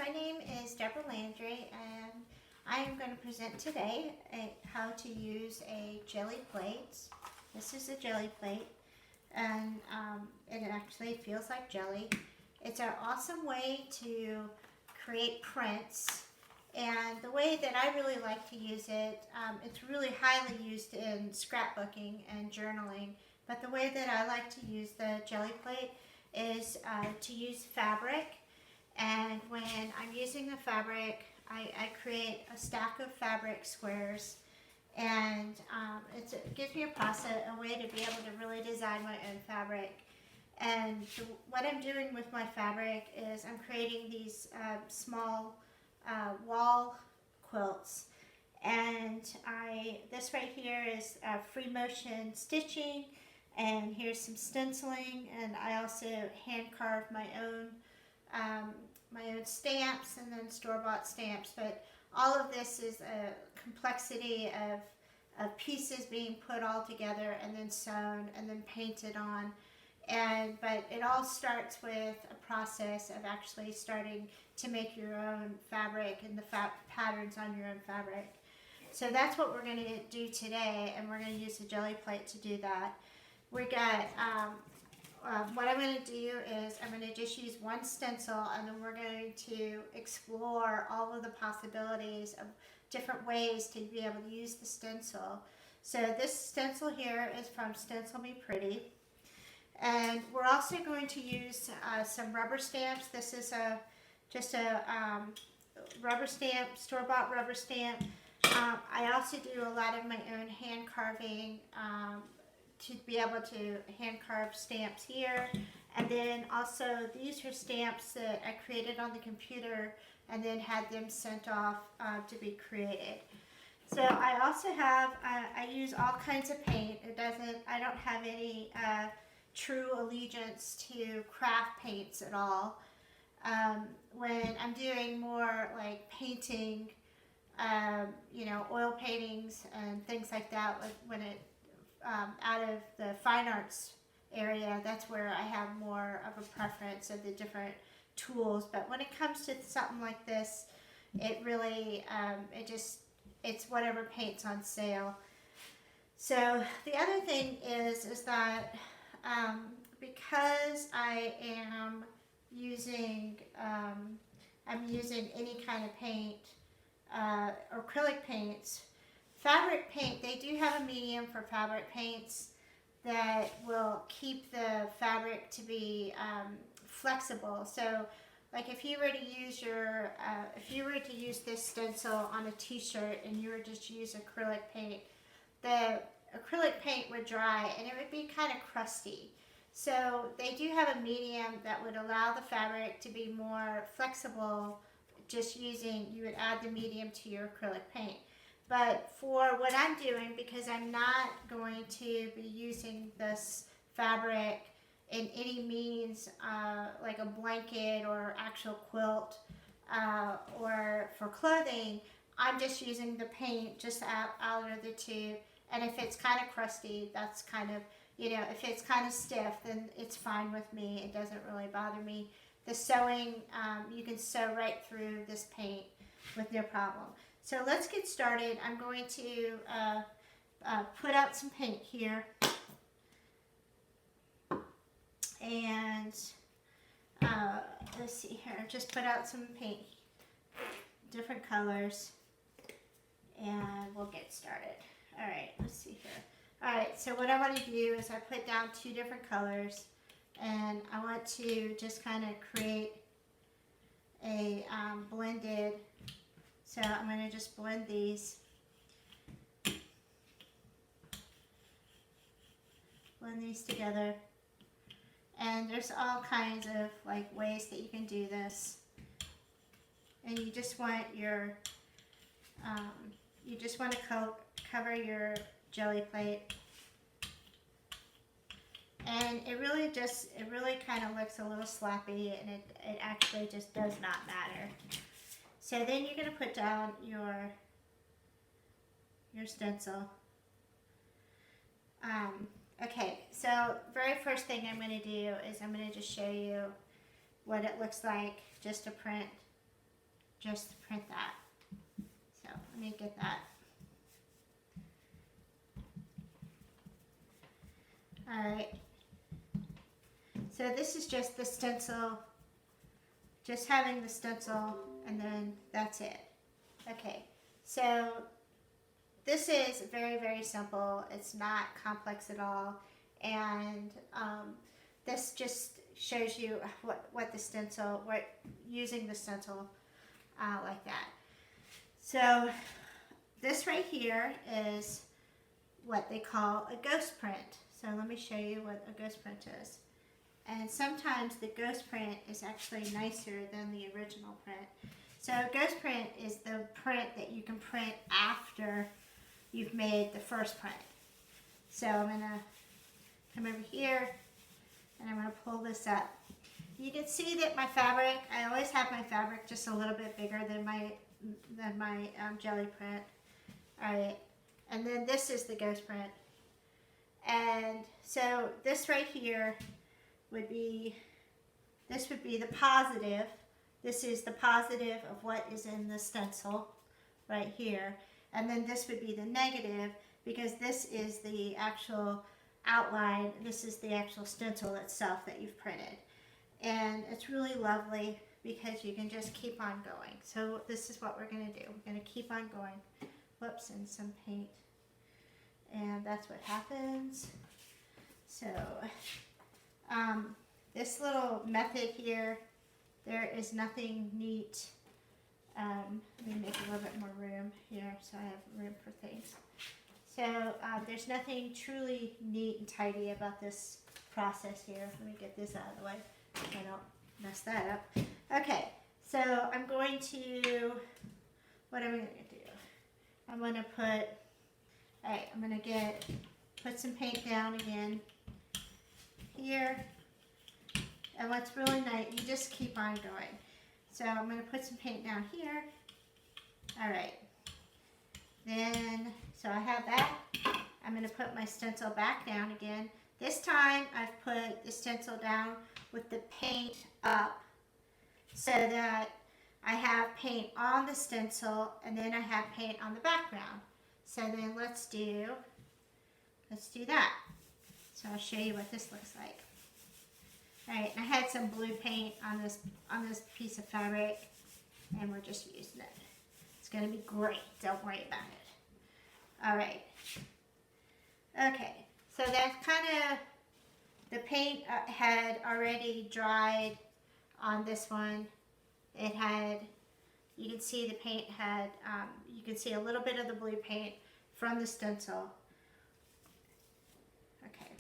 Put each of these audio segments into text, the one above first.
my name is Deborah Landry, and I am going to present today how to use a jelly plate. This is a jelly plate, and it actually feels like jelly. It's an awesome way to create prints, and the way that I really like to use it, it's really highly used in scrapbooking and journaling, but the way that I like to use the jelly plate is to use fabric. And when I'm using the fabric, I create a stack of fabric squares, and it gives me a way to be able to really design my own fabric. And what I'm doing with my fabric is I'm creating these small wall quilts. And this right here is free motion stitching, and here's some stenciling, and I also hand carved my own stamps and then store-bought stamps. But all of this is a complexity of pieces being put all together and then sewn and then painted on. But it all starts with a process of actually starting to make your own fabric and the patterns on your own fabric. So that's what we're going to do today, and we're going to use the jelly plate to do that. We got what I'm going to do is I'm going to just use one stencil, and then we're going to explore all of the possibilities of different ways to be able to use the stencil. So this stencil here is from Stencil Me Pretty. And we're also going to use some rubber stamps. This is just a rubber stamp, store-bought rubber stamp. I also do a lot of my own hand carving to be able to hand carve stamps here. And then also these are stamps that I created on the computer and then had them sent off to be created. So I also have, I use all kinds of paint. I don't have any true allegiance to craft paints at all. When I'm doing more like painting, oil paintings and things like that, when it out of the fine arts area, that's where I have more of a preference of the different tools. But when it comes to something like this, it really, it's whatever paint's on sale. So the other thing is that because I am using, I'm using any kind of paint, acrylic paints, fabric paint, they do have a medium for fabric paints that will keep the fabric to be flexible. So like if you were to use this stencil on a t-shirt and you were just to use acrylic paint, the acrylic paint would dry and it would be kind of crusty. So they do have a medium that would allow the fabric to be more flexible. You would add the medium to your acrylic paint. But for what I'm doing, because I'm not going to be using this fabric in any means, like a blanket or actual quilt, or for clothing, I'm just using the paint just out of the tube. And if it's kind of crusty, that's kind of, if it's kind of stiff, then it's fine with me. It doesn't really bother me. The sewing, you can sew right through this paint with no problem. So let's get started. I'm going to put out some paint here. And let's see here. Just put out some paint, different colors. And we'll get started. All right, let's see here. All right, so what I want to do is I put down two different colors. And I want to just kind of create a blended. So I'm going to just blend these. Blend these together. And there's all kinds of like ways that you can do this. And you just want your, to cover your jelly plate. And it really kind of looks a little sloppy, and it actually just does not matter. So then you're going to put down your stencil. Okay, so very first thing I'm going to do is I'm going to just show you what it looks like just to print just to print that. So let me get that. Alright, so this is just the stencil, just having the stencil, and then that's it. Okay, so this is very, very simple. It's not complex at all, and this just shows you what the stencil, using the stencil like that. So this right here is what they call a ghost print. So let me show you what a ghost print is. And sometimes the ghost print is actually nicer than the original print. So a ghost print is the print that you can print after you've made the first print. So I'm going to come over here and I'm going to pull this up. You can see that my fabric, I always have my fabric just a little bit bigger than my Gelli print. Alright, and then this is the ghost print. And so this right here would be, this would be the positive. This is the positive of what is in the stencil right here. And then this would be the negative, because this is the actual outline. This is the actual stencil itself that you've printed. And it's really lovely because you can just keep on going. So this is what we're going to do. We're going to keep on going. Whoops, and some paint. And that's what happens. So this little method here, there is nothing neat. Let me make a little bit more room here so I have room for things. So there's nothing truly neat and tidy about this process here. Let me get this out of the way so I don't mess that up. Okay, so I'm going to, what am I going to do? I'm going to put, alright, I'm going to put some paint down again here. And what's really nice, you just keep on going. So I'm going to put some paint down here. Alright. Then, so I have that. I'm going to put my stencil back down again. This time I've put the stencil down with the paint up so that I have paint on the stencil and then I have paint on the background. So then let's do that. So I'll show you what this looks like. Alright, I had some blue paint on this piece of fabric and we're just using it. It's going to be great. Don't worry about it. Alright. Okay, so that's kind of, the paint had already dried on this one. It had, you can see the paint had, you can see a little bit of the blue paint from the stencil. Okay.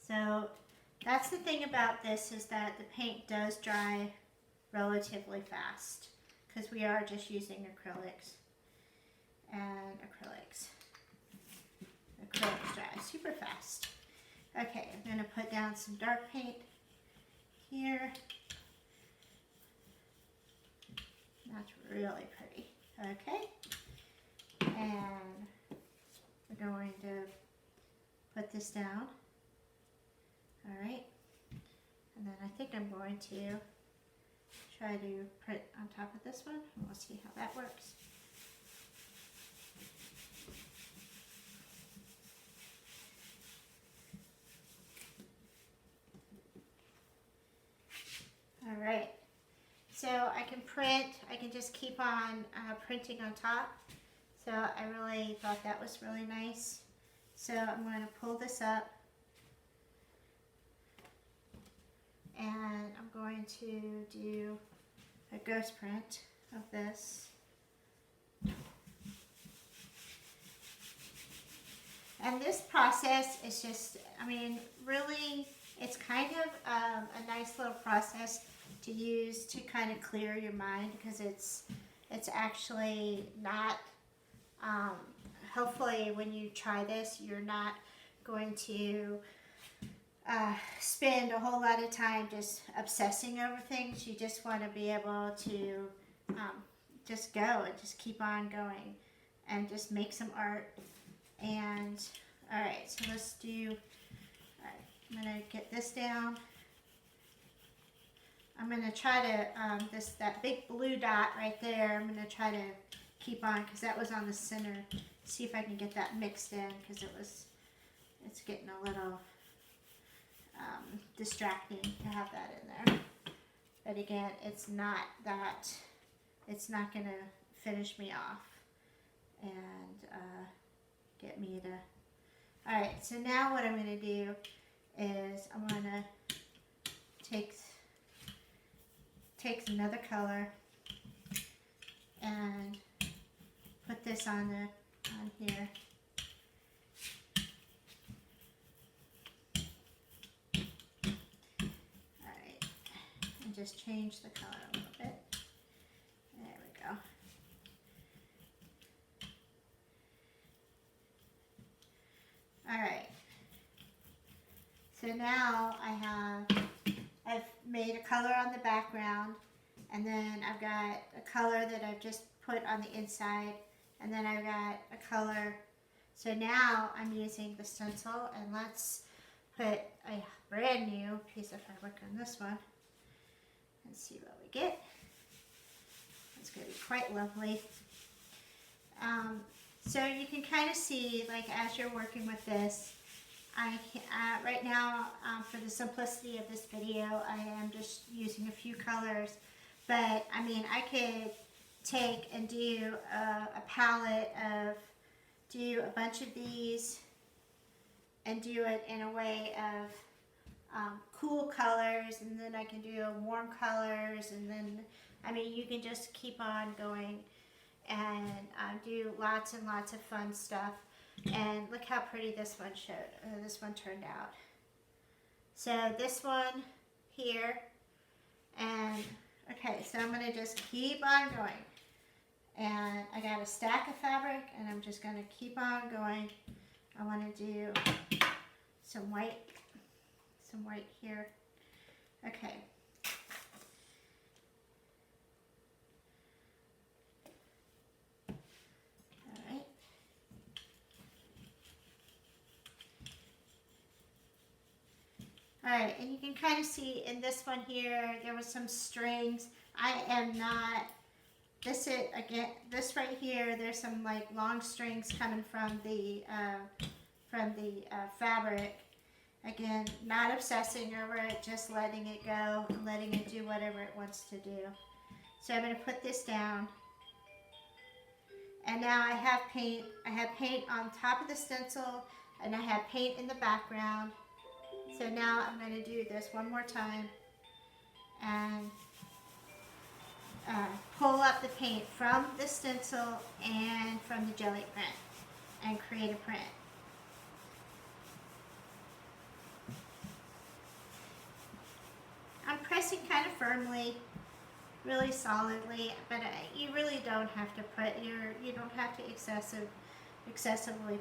So that's the thing about this, is that the paint does dry relatively fast because we are just using acrylics. And acrylics dry super fast. Okay, I'm going to put down some dark paint here. That's really pretty. Okay, and we're going to put this down. Alright, and then I think I'm going to try to print on top of this one, and we'll see how that works. Alright, so I can just keep on printing on top. So I really thought that was really nice. So I'm going to pull this up. And I'm going to do a ghost print of this. And this process is just, I mean, really, it's kind of a nice little process to use to kind of clear your mind, because it's actually not, hopefully when you try this, you're not going to spend a whole lot of time just obsessing over things. You just want to be able to just go and just keep on going and just make some art. And alright, so let's do, alright, I'm going to get this down. I'm going to try to, that big blue dot right there, I'm going to try to keep on because that was on the center. See if I can get that mixed in because it's getting a little distracting to have that in there. But again, it's not going to finish me off and get me to, alright, so now what I'm going to do is I'm going to take another color and put this on here. Alright, and just change the color a little bit. There we go. Alright, so now I've made a color on the background, and then I've got a color that I've just put on the inside, and then I've got a color. So now I'm using the stencil, and let's put a brand new piece of fabric on this one and see what we get. It's going to be quite lovely. So you can kind of see, like, as you're working with this, right now, for the simplicity of this video, I am just using a few colors, but I mean, I could take and do a palette do a bunch of these and do it in a way of cool colors, and then I can do warm colors, and then, I mean, you can just keep on going and do lots and lots of fun stuff. And look how pretty this one turned out. So this one here, and okay, so I'm going to just keep on going. And I got a stack of fabric, and I'm just going to keep on going. I want to do some white here. Okay. Alright, and you can kind of see in this one here, there was some strings. I am not, this right here, there's some like long strings coming from the fabric. Again, not obsessing over it, just letting it go, and letting it do whatever it wants to do. So I'm going to put this down. And now I have paint. I have paint on top of the stencil, and I have paint in the background. So now I'm going to do this one more time and pull up the paint from the stencil and from the Gelli print and create a print. I'm pressing kind of firmly, really solidly, but you really don't have to you don't have to excessively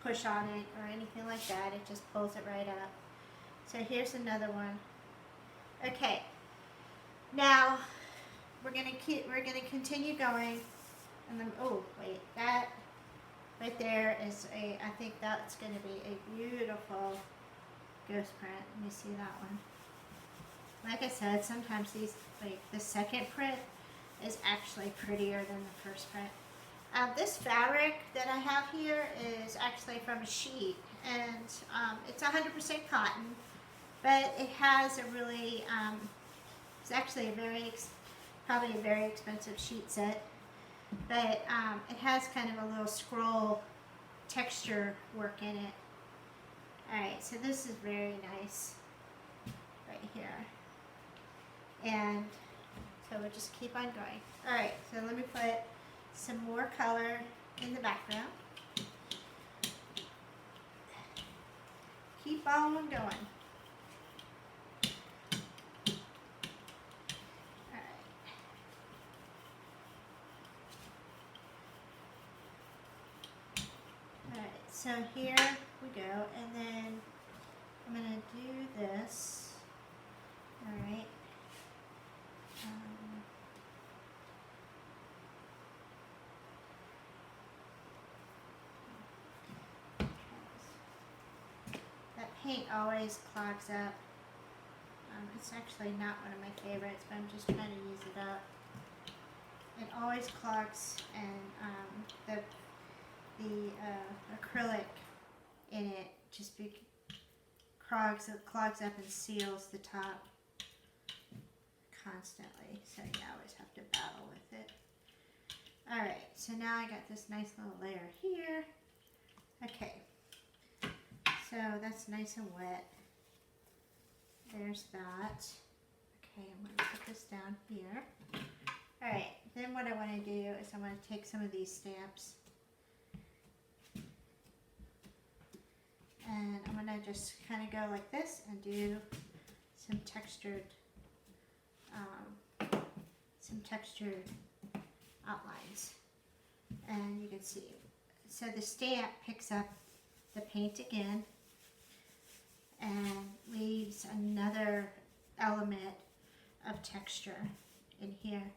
push on it or anything like that. It just pulls it right up. So here's another one. Okay, now we're gonna continue going, and then oh wait, that right there is I think that's gonna be a beautiful ghost print. Let me see that one. Like I said, sometimes the second print is actually prettier than the first print. This fabric that I have here is actually from a sheet, and it's 100% cotton, but it has a really, it's actually probably a very expensive sheet set, but it has kind of a little scroll texture work in it. Alright, so this is very nice right here, and so we'll just keep on going. Alright, so let me put some more color in the background. Keep on going. Alright. Alright, so here we go, and then I'm going to do this. Alright. That paint always clogs up It's actually not one of my favorites, but I'm just trying to use it up. It always clogs, and the acrylic in it just clogs up and seals the top constantly. So you always have to battle with it. Alright, so now I got this nice little layer here. Okay, so that's nice and wet. There's that. Okay, I'm going to put this down here. Alright, then what I want to do is I want to take some of these stamps and I'm going to just kind of go like this and do some textured outlines. And you can see, so the stamp picks up the paint again and leaves another element of texture in here.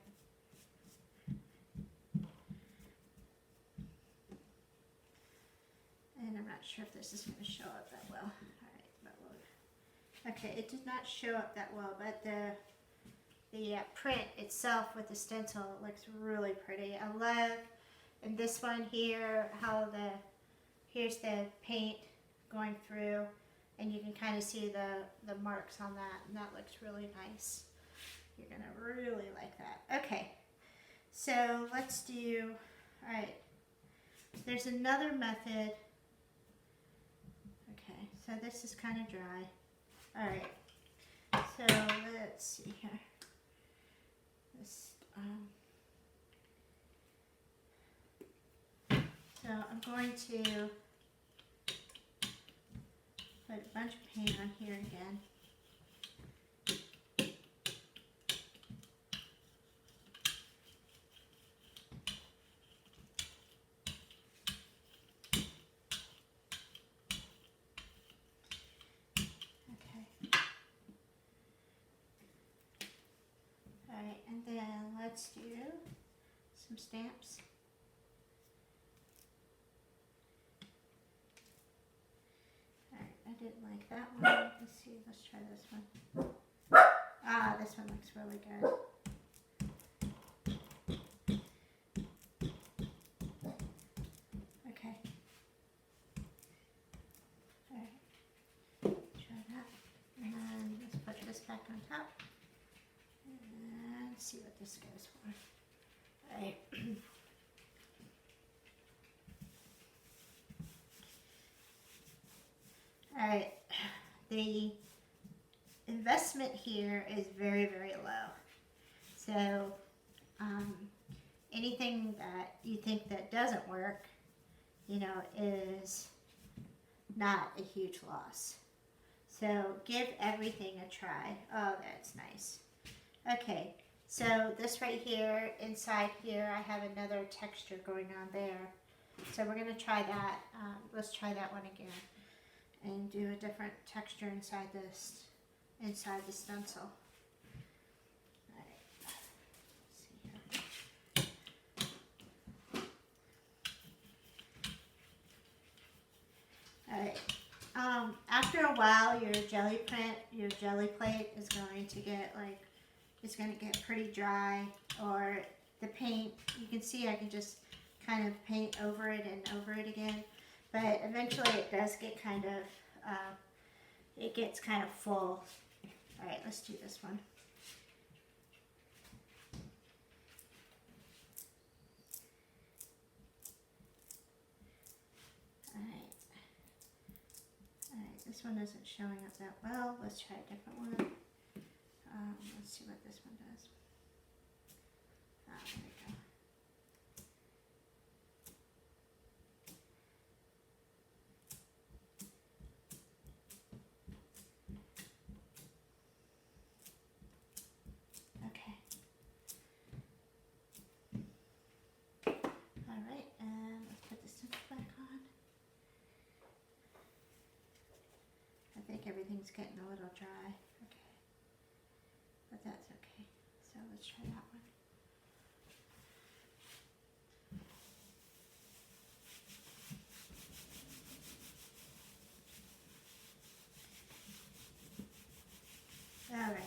And I'm not sure if this is going to show up that well. Alright, but we'll, okay, it did not show up that well, but the print itself with the stencil looks really pretty. I love, in this one here, how here's the paint going through, and you can kind of see the marks on that, and that looks really nice. You're going to really like that. Okay, so let's do, alright, there's another method. Okay, so this is kind of dry. Alright, so let's see here. This, so I'm going to put a bunch of paint on here again. Alright, and then let's do some stamps. Alright, I didn't like that one. Let's see, let's try this one. Ah, this one looks really good. Okay. Alright, try that. And then let's put this back on top. And see what this goes for. Alright. Alright. The investment here is very, very low. So, anything that you think that doesn't work, you know, is not a huge loss. So, give everything a try. Oh, that's nice. Okay, so this right here, inside here, I have another texture going on there. So we're going to try that. Let's try that one again. And do a different texture inside this, inside the stencil. Alright, let's see here. Alright, after a while, your jelly plate is going to get like, it's going to get pretty dry, or the paint, you can see I can just kind of paint over it and over it again, but eventually it does get kind of, it gets kind of full. Alright, let's do this one. Alright, this one isn't showing up that well. Let's try a different one. Let's see what this one does. There we go. Okay. Alright, and let's put the stencil back on. I think everything's getting a little dry. Okay. But that's okay. So let's try that one. Alright.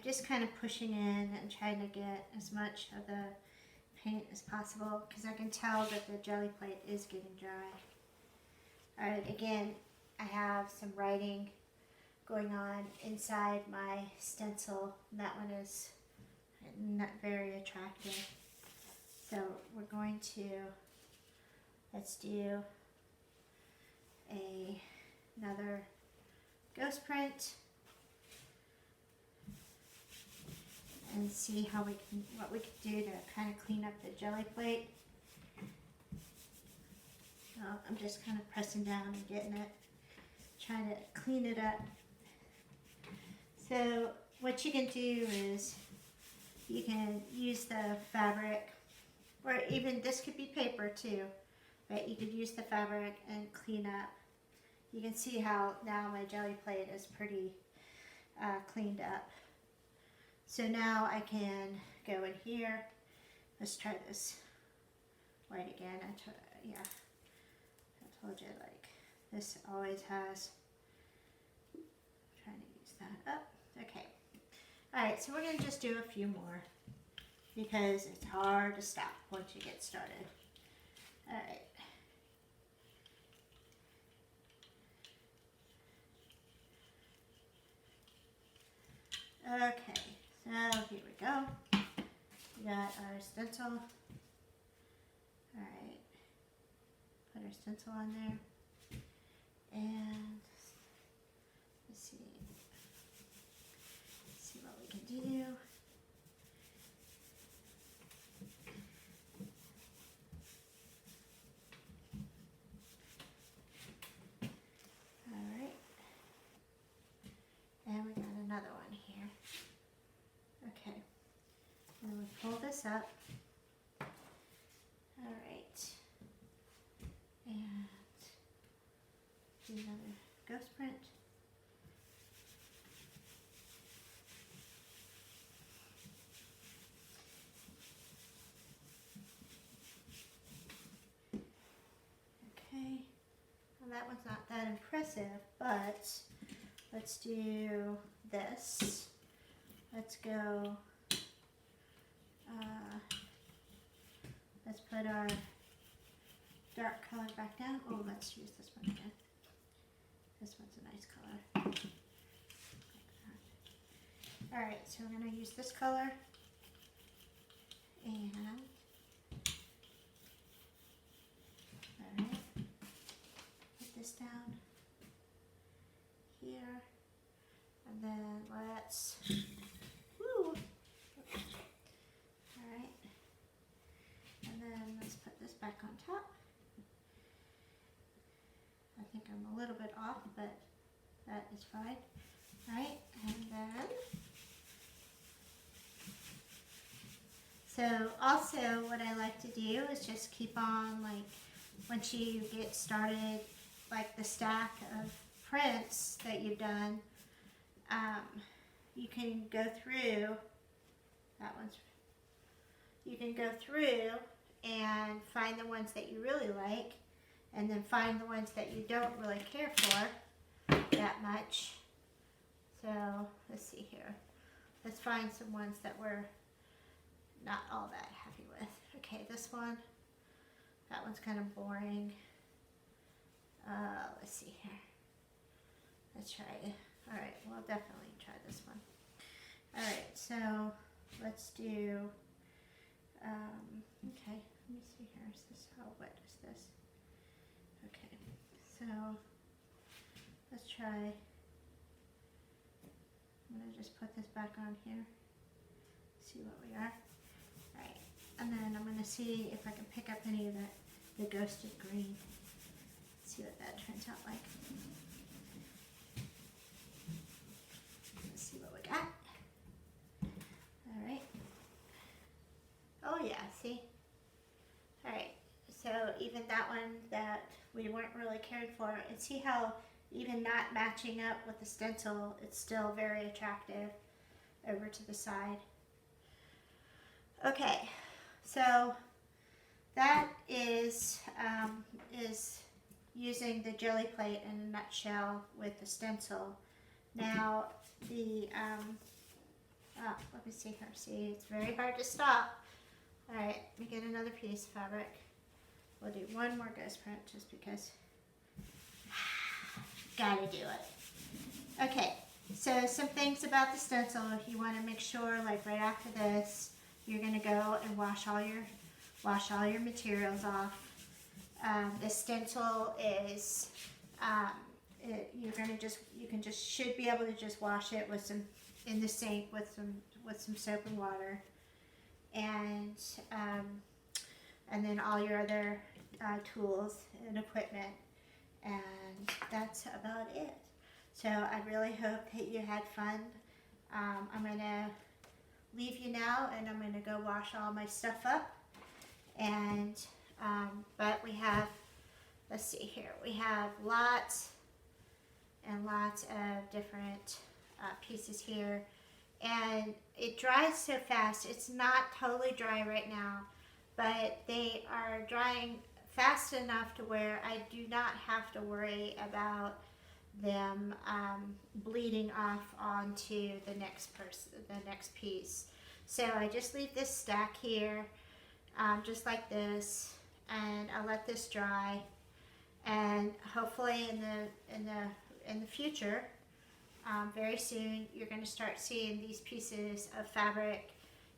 just kind of pushing in and trying to get as much of the paint as possible because I can tell that the jelly plate is getting dry. Alright, again, I have some writing going on inside my stencil. That one is not very attractive. So we're going to, let's do another ghost print and see how what we can do to kind of clean up the jelly plate. So I'm just kind of pressing down and getting it, trying to clean it up. So what you can do is you can use the fabric, or even this could be paper too, but you could use the fabric and clean up. You can see how now my jelly plate is pretty cleaned up. So now I can go in here. Let's try this white again. I told you, like, this always has, I'm trying to use that up. Okay. Alright, so we're going to just do a few more because it's hard to stop once you get started. Alright. Okay, so here we go. We got our stencil. Alright. Put our stencil on there. And let's see what we can do. Alright. And we got another one here. Okay. And we pull this up. Alright. And do another ghost print. Okay, well, that one's not that impressive, but let's do this. Let's go, let's put our dark color back down. Oh, let's use this one again. This one's a nice color. Like that. Alright, so we're going to use this color. And, alright, put this down here. And then let's, woo! Alright. And then let's put this back on top. I think I'm a little bit off, but that is fine. Right, and then, so also what I like to do is just keep on, like, once you get started, like the stack of prints that you've done, you can go through, you can go through and find the ones that you really like, and then find the ones that you don't really care for that much. So let's see here. Let's find some ones that we're not all that happy with. Okay, this one. That one's kind of boring. Let's see here. Let's try it. Alright, we'll definitely try this one. Alright, so let's do, okay, let me see here. Is this, how wet is this? Okay, so let's try, I'm going to just put this back on here, see what we are. Alright, and then I'm going to see if I can pick up any of the ghosted green. See what that turns out like. Let's see what we got. Alright. Oh yeah, see? Alright, so even that one that we weren't really caring for, and see how even not matching up with the stencil, it's still very attractive over to the side. Okay, so that is using the jelly plate in a nutshell with the stencil. Now the me see here. See, it's very hard to stop. All right, let me get another piece of fabric. We'll do one more ghost print just because. Gotta do it. Okay, so some things about the stencil. You want to make sure, like right after this, you're gonna go and wash all your materials off. The stencil is you should be able to just wash it with some in the sink with some soap and water, and then all your other tools and equipment, and that's about it. So I really hope that you had fun. I'm gonna leave you now, and I'm gonna go wash all my stuff up, and but we have, let's see here, we have lots and lots of different pieces here, and it dries so fast. It's not totally dry right now, but they are drying fast enough to where I do not have to worry about them bleeding off onto the next piece. So I just leave this stack here, just like this, and I'll let this dry, and hopefully in the future, very soon, you're going to start seeing these pieces of fabric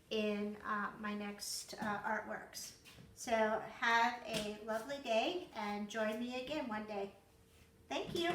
in my next artworks. So have a lovely day, and join me again one day. Thank you.